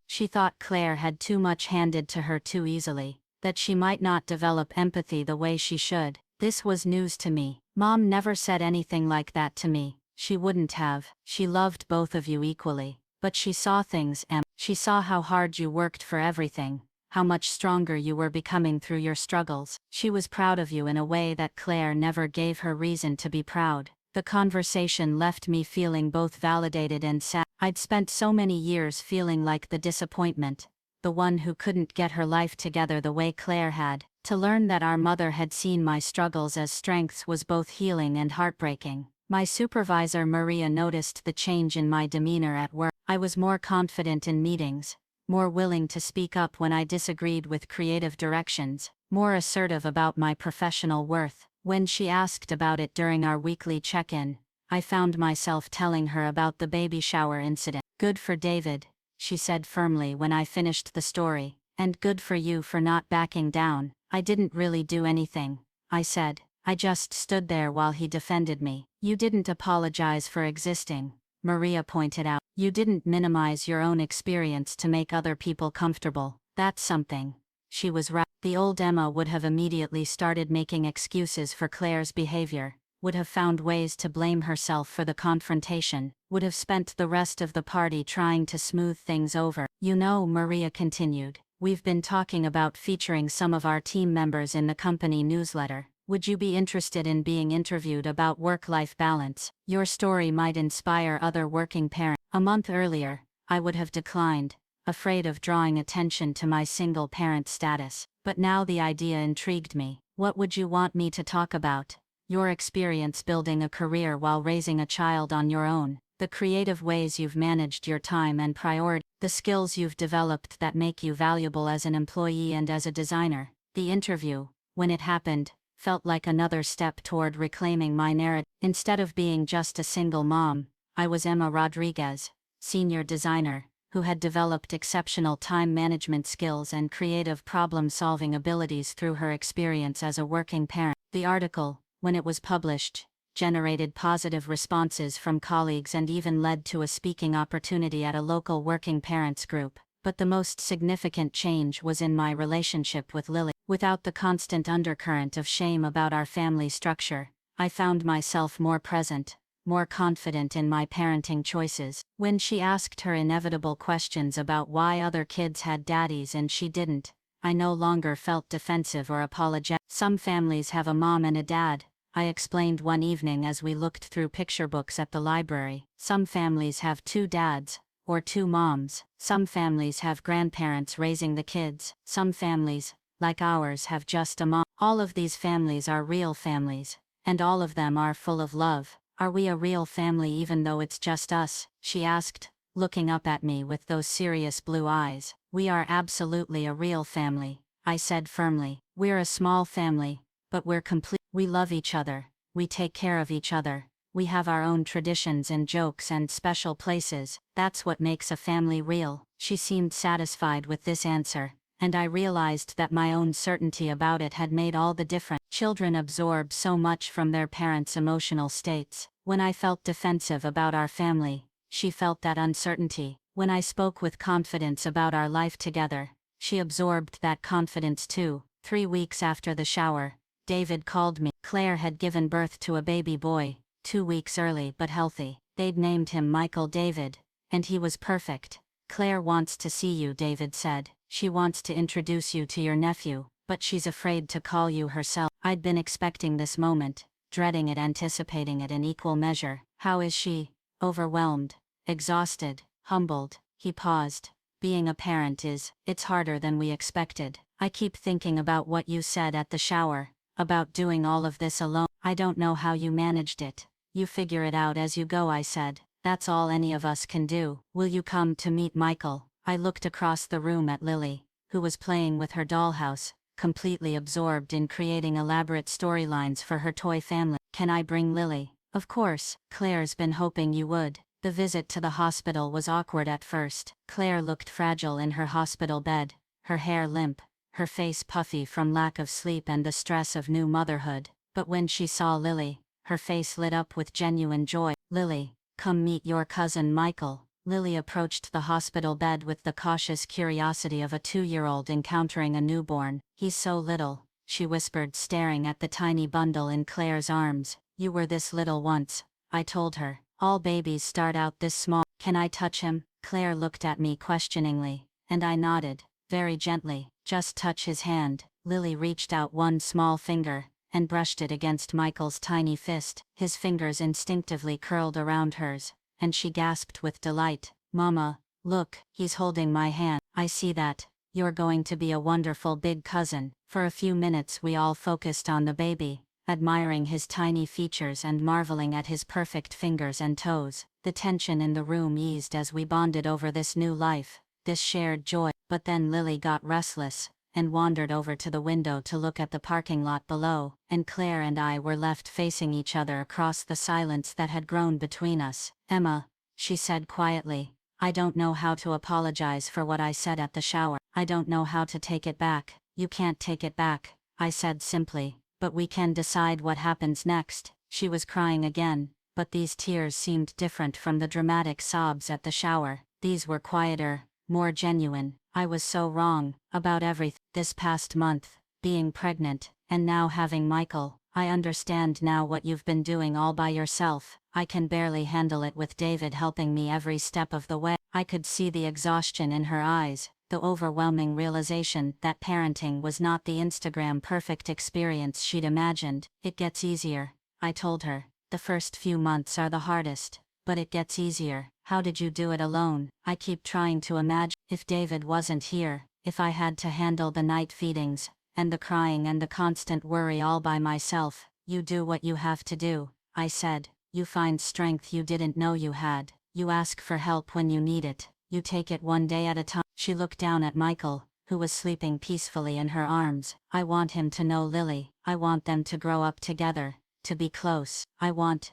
She thought Claire had too much handed to her too easily, that she might not develop empathy the way she should. This was news to me. Mom never said anything like that to me. She wouldn't have. She loved both of you equally. But she saw things, and she saw how hard you worked for everything, how much stronger you were becoming through your struggles. She was proud of you in a way that Claire never gave her reason to be proud. The conversation left me feeling both validated and sad. I'd spent so many years feeling like the disappointment, the one who couldn't get her life together the way Claire had. To learn that our mother had seen my struggles as strengths was both healing and heartbreaking. My supervisor Maria noticed the change in my demeanor at work. I was more confident in meetings, more willing to speak up when I disagreed with creative directions, more assertive about my professional worth. When she asked about it during our weekly check-in, I found myself telling her about the baby shower incident. Good for David, she said firmly when I finished the story, and good for you for not backing down. I didn't really do anything, I said. I just stood there while he defended me. You didn't apologize for existing, Maria pointed out. You didn't minimize your own experience to make other people comfortable. That's something. She was right. The old Emma would have immediately started making excuses for Claire's behavior, would have found ways to blame herself for the confrontation, would have spent the rest of the party trying to smooth things over. You know, Maria continued, we've been talking about featuring some of our team members in the company newsletter. Would you be interested in being interviewed about work-life balance? Your story might inspire other working parents. A month earlier, I would have declined, afraid of drawing attention to my single-parent status. But now the idea intrigued me. What would you want me to talk about? Your experience building a career while raising a child on your own, the creative ways you've managed your time and priority, the skills you've developed that make you valuable as an employee and as a designer. The interview, when it happened, felt like another step toward reclaiming my narrative. Instead of being just a single mom, I was Emma Rodriguez, senior designer, who had developed exceptional time management skills and creative problem-solving abilities through her experience as a working parent. The article, when it was published, generated positive responses from colleagues and even led to a speaking opportunity at a local working parents group. But the most significant change was in my relationship with Lily. Without the constant undercurrent of shame about our family structure, I found myself more present, more confident in my parenting choices. When she asked her inevitable questions about why other kids had daddies and she didn't, I no longer felt defensive or apologetic. Some families have a mom and a dad, I explained one evening as we looked through picture books at the library. Some families have two dads, or two moms. Some families have grandparents raising the kids. Some families, like ours, have just a mom. All of these families are real families, and all of them are full of love. Are we a real family even though it's just us? She asked, looking up at me with those serious blue eyes. We are absolutely a real family, I said firmly. We're a small family, but we're complete. We love each other, we take care of each other, we have our own traditions and jokes and special places. That's what makes a family real. She seemed satisfied with this answer, and I realized that my own certainty about it had made all the difference. Children absorb so much from their parents' emotional states. When I felt defensive about our family, she felt that uncertainty. When I spoke with confidence about our life together, she absorbed that confidence too. 3 weeks after the shower, David called me. Claire had given birth to a baby boy, 2 weeks early but healthy. They'd named him Michael David, and he was perfect. Claire wants to see you, David said. She wants to introduce you to your nephew, but she's afraid to call you herself. I'd been expecting this moment, dreading it, anticipating it in equal measure. How is she? Overwhelmed, exhausted, humbled. He paused. Being a parent it's harder than we expected. I keep thinking about what you said at the shower, about doing all of this alone. I don't know how you managed it. You figure it out as you go, I said. That's all any of us can do. Will you come to meet Michael? I looked across the room at Lily, who was playing with her dollhouse, completely absorbed in creating elaborate storylines for her toy family. Can I bring Lily? Of course. Claire's been hoping you would. The visit to the hospital was awkward at first. Claire looked fragile in her hospital bed, her hair limp, her face puffy from lack of sleep and the stress of new motherhood. But when she saw Lily, her face lit up with genuine joy. Lily, come meet your cousin Michael. Lily approached the hospital bed with the cautious curiosity of a 2-year-old encountering a newborn. He's so little, she whispered, staring at the tiny bundle in Claire's arms. You were this little once, I told her. All babies start out this small. Can I touch him? Claire looked at me questioningly, and I nodded, very gently. Just touch his hand. Lily reached out one small finger, and brushed it against Michael's tiny fist. His fingers instinctively curled around hers, and she gasped with delight. Mama, look, he's holding my hand. I see that. You're going to be a wonderful big cousin. For a few minutes we all focused on the baby, admiring his tiny features and marveling at his perfect fingers and toes. The tension in the room eased as we bonded over this new life, this shared joy. But then Lily got restless, and wandered over to the window to look at the parking lot below, and Claire and I were left facing each other across the silence that had grown between us. Emma, she said quietly, I don't know how to apologize for what I said at the shower. I don't know how to take it back. You can't take it back, I said simply, but we can decide what happens next. She was crying again, but these tears seemed different from the dramatic sobs at the shower. These were quieter, more genuine. I was so wrong about everything. This past month, being pregnant, and now having Michael. I understand now what you've been doing all by yourself. I can barely handle it with David helping me every step of the way. I could see the exhaustion in her eyes, the overwhelming realization that parenting was not the Instagram perfect experience she'd imagined. It gets easier, I told her. The first few months are the hardest, but it gets easier. How did you do it alone? I keep trying to imagine if David wasn't here, if I had to handle the night feedings, and the crying and the constant worry all by myself. You do what you have to do, I said. You find strength you didn't know you had. You ask for help when you need it. You take it one day at a time. She looked down at Michael, who was sleeping peacefully in her arms. I want him to know Lily. I want them to grow up together, to be close. I want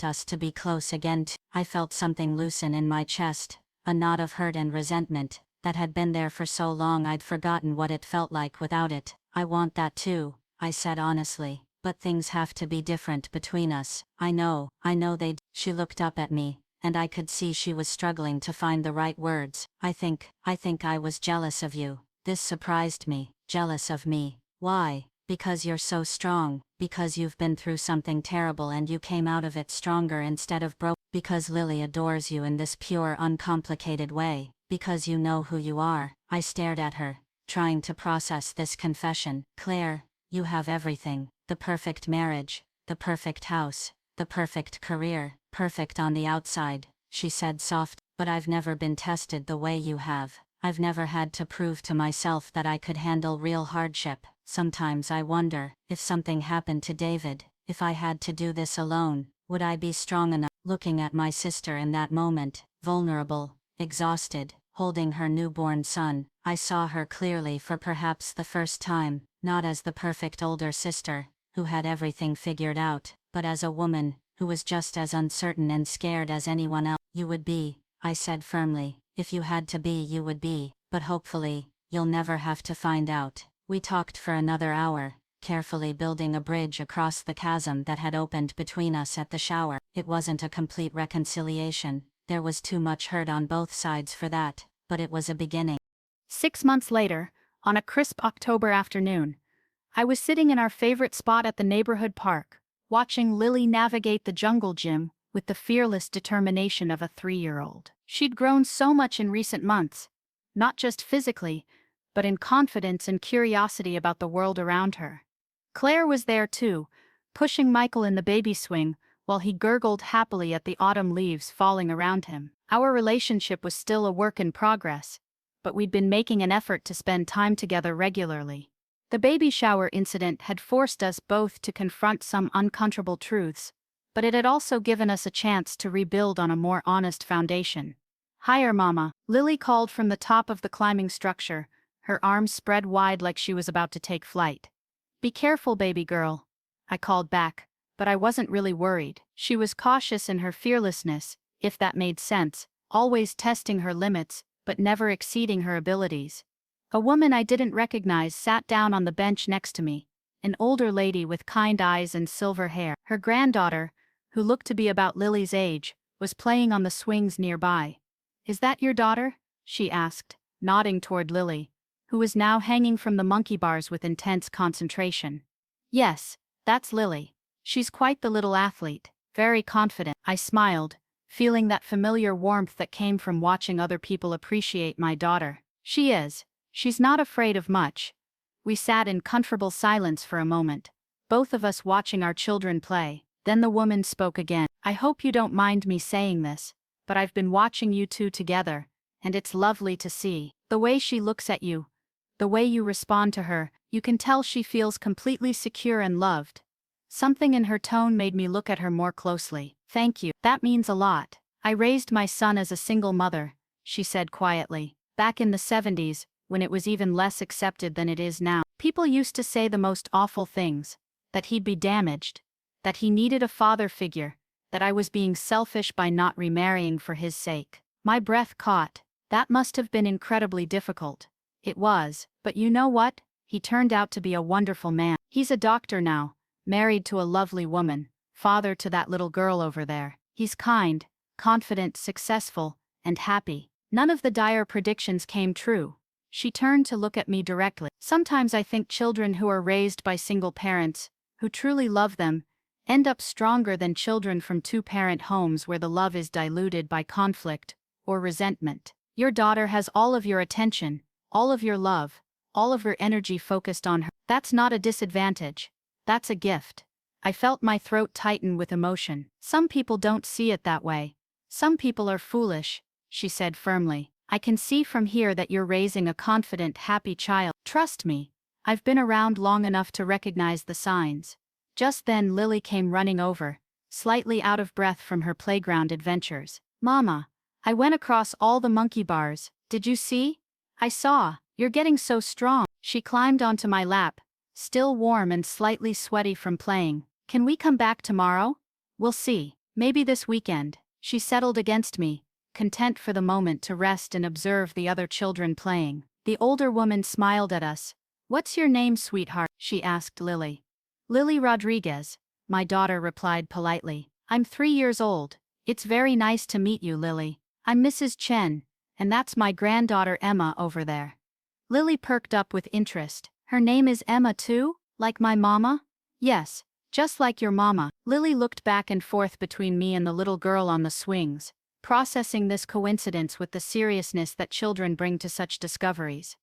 us to be close again. I felt something loosen in my chest, a knot of hurt and resentment that had been there for so long I'd forgotten what it felt like without it. I want that too, I said honestly, but things have to be different between us. I know they. She looked up at me, and I could see she was struggling to find the right words. I think I was jealous of you. This surprised me. Jealous of me. Why? Because you're so strong, because you've been through something terrible and you came out of it stronger instead of broke. Because Lily adores you in this pure, uncomplicated way. Because you know who you are. I stared at her, trying to process this confession. Claire, you have everything. The perfect marriage, the perfect house, the perfect career, perfect on the outside, she said soft, but I've never been tested the way you have. I've never had to prove to myself that I could handle real hardship. Sometimes I wonder, if something happened to David, if I had to do this alone, would I be strong enough? Looking at my sister in that moment, vulnerable, exhausted, holding her newborn son, I saw her clearly for perhaps the first time, not as the perfect older sister, who had everything figured out, but as a woman, who was just as uncertain and scared as anyone else. You would be, I said firmly, if you had to be you would be, but hopefully, you'll never have to find out. We talked for another hour, carefully building a bridge across the chasm that had opened between us at the shower. It wasn't a complete reconciliation, there was too much hurt on both sides for that, but it was a beginning. 6 months later, on a crisp October afternoon, I was sitting in our favorite spot at the neighborhood park, watching Lily navigate the jungle gym with the fearless determination of a 3-year-old. She'd grown so much in recent months, not just physically, but in confidence and curiosity about the world around her. Claire was there too, pushing Michael in the baby swing while he gurgled happily at the autumn leaves falling around him. Our relationship was still a work in progress, but we'd been making an effort to spend time together regularly. The baby shower incident had forced us both to confront some uncomfortable truths, but it had also given us a chance to rebuild on a more honest foundation. "Higher, Mama," Lily called from the top of the climbing structure, her arms spread wide like she was about to take flight. "Be careful, baby girl," I called back, but I wasn't really worried. She was cautious in her fearlessness, if that made sense, always testing her limits, but never exceeding her abilities. A woman I didn't recognize sat down on the bench next to me, an older lady with kind eyes and silver hair. Her granddaughter, who looked to be about Lily's age, was playing on the swings nearby. "Is that your daughter?" she asked, nodding toward Lily, who was now hanging from the monkey bars with intense concentration. "Yes, that's Lily. She's quite the little athlete, very confident." I smiled, feeling that familiar warmth that came from watching other people appreciate my daughter. "She is. She's not afraid of much." We sat in comfortable silence for a moment, both of us watching our children play. Then the woman spoke again. "I hope you don't mind me saying this, but I've been watching you two together, and it's lovely to see. The way she looks at you, the way you respond to her, you can tell she feels completely secure and loved." Something in her tone made me look at her more closely. "Thank you. That means a lot. I raised my son as a single mother," she said quietly. "Back in the 70s, when it was even less accepted than it is now. People used to say the most awful things, that he'd be damaged, that he needed a father figure, that I was being selfish by not remarrying for his sake." My breath caught. That must have been incredibly difficult. It was, but you know what? He turned out to be a wonderful man. He's a doctor now, married to a lovely woman, father to that little girl over there. He's kind, confident, successful, and happy. None of the dire predictions came true. She turned to look at me directly. "Sometimes I think children who are raised by single parents, who truly love them, end up stronger than children from two-parent homes where the love is diluted by conflict or resentment. Your daughter has all of your attention, all of your love, all of your energy focused on her. That's not a disadvantage. That's a gift." I felt my throat tighten with emotion. "Some people don't see it that way. Some people are foolish," she said firmly. "I can see from here that you're raising a confident, happy child. Trust me, I've been around long enough to recognize the signs." Just then Lily came running over, slightly out of breath from her playground adventures. "Mama, I went across all the monkey bars. Did you see?" "I saw. You're getting so strong. She climbed onto my lap, still warm and slightly sweaty from playing. Can we come back tomorrow? We'll see. Maybe this weekend. She settled against me, content for the moment to rest and observe the other children playing. The older woman smiled at us. What's your name, sweetheart? She asked Lily. Lily Rodriguez, my daughter replied politely. I'm 3 years old. It's very nice to meet you, Lily. I'm Mrs. Chen, and that's my granddaughter Emma over there. Lily perked up with interest. Her name is Emma too? Like my mama? Yes, just like your mama. Lily looked back and forth between me and the little girl on the swings, processing this coincidence with the seriousness that children bring to such discoveries.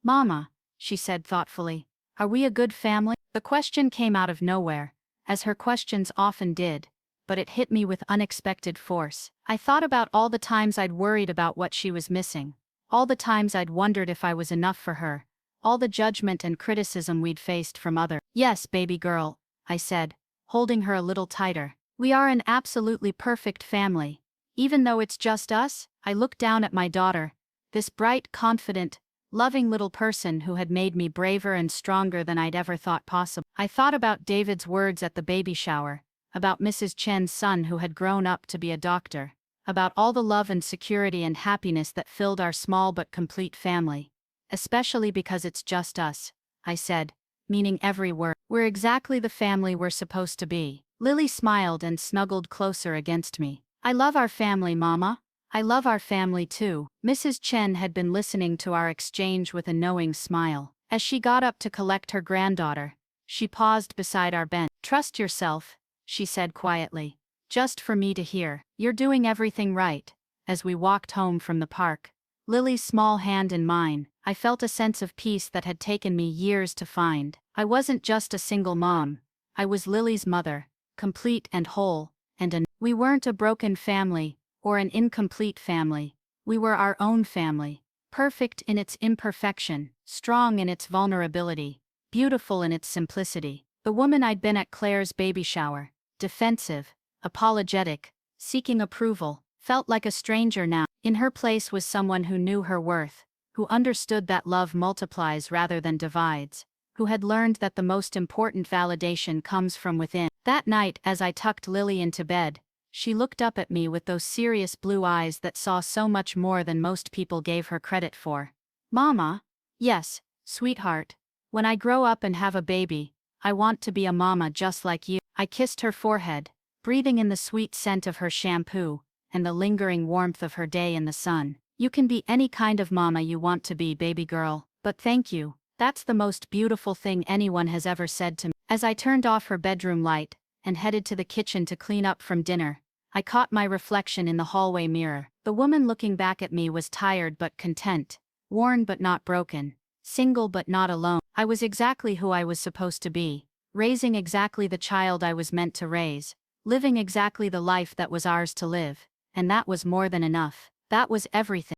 Mama, she said thoughtfully, are we a good family? The question came out of nowhere, as her questions often did, but it hit me with unexpected force. I thought about all the times I'd worried about what she was missing, all the times I'd wondered if I was enough for her, all the judgment and criticism we'd faced from others. Yes, baby girl, I said, holding her a little tighter. We are an absolutely perfect family. Even though it's just us, I looked down at my daughter, this bright, confident, loving little person who had made me braver and stronger than I'd ever thought possible. I thought about David's words at the baby shower, about Mrs. Chen's son who had grown up to be a doctor, about all the love and security and happiness that filled our small but complete family. Especially because it's just us, I said, meaning every word. We're exactly the family we're supposed to be. Lily smiled and snuggled closer against me. I love our family, Mama. I love our family too. Mrs. Chen had been listening to our exchange with a knowing smile. As she got up to collect her granddaughter, she paused beside our bench. Trust yourself, she said quietly. Just for me to hear. You're doing everything right. As we walked home from the park, Lily's small hand in mine, I felt a sense of peace that had taken me years to find. I wasn't just a single mom. I was Lily's mother, complete and whole, we weren't a broken family, or an incomplete family. We were our own family. Perfect in its imperfection, strong in its vulnerability, beautiful in its simplicity. The woman I'd been at Claire's baby shower, defensive, apologetic, seeking approval, felt like a stranger now. In her place was someone who knew her worth, who understood that love multiplies rather than divides, who had learned that the most important validation comes from within. That night, as I tucked Lily into bed, she looked up at me with those serious blue eyes that saw so much more than most people gave her credit for. Mama? Yes, sweetheart. When I grow up and have a baby, I want to be a mama just like you. I kissed her forehead, breathing in the sweet scent of her shampoo, and the lingering warmth of her day in the sun. You can be any kind of mama you want to be, baby girl, but thank you. That's the most beautiful thing anyone has ever said to me. As I turned off her bedroom light, and headed to the kitchen to clean up from dinner, I caught my reflection in the hallway mirror. The woman looking back at me was tired but content, worn but not broken, single but not alone. I was exactly who I was supposed to be, raising exactly the child I was meant to raise, living exactly the life that was ours to live, and that was more than enough. That was everything.